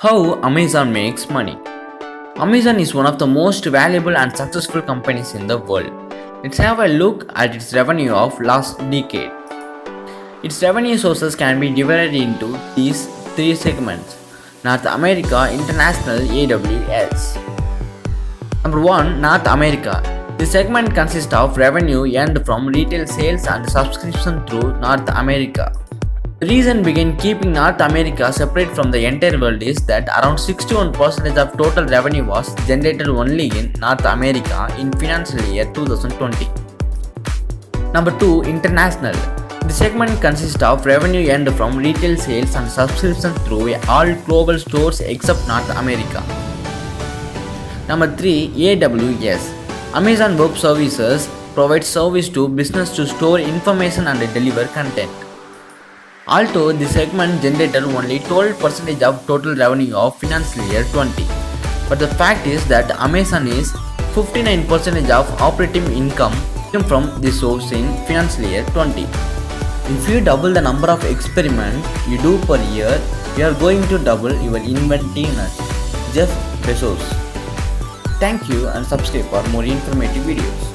How Amazon makes money. Amazon is one of the most valuable and successful companies in the world. Let's have a look at its revenue of last decade. Its revenue sources can be divided into these three segments: North America, International, AWS. Number 1. North America. This segment consists of revenue earned from retail sales and subscription through North America. The reason behind keeping North America separate from the entire world is that around 61% of total revenue was generated only in North America in financial year 2020. Number 2. International. The segment consists of revenue earned from retail sales and subscription through all global stores except North America. Number 3. AWS. Amazon Web Services provides service to business to store information and deliver content. Although this segment generated only 12% of total revenue of financial year 20, but the fact is that Amazon is 59% of operating income came from this source in financial year 20. If you double the number of experiments you do per year, you are going to double your inventiveness. Jeff Bezos. Thank you and subscribe for more informative videos.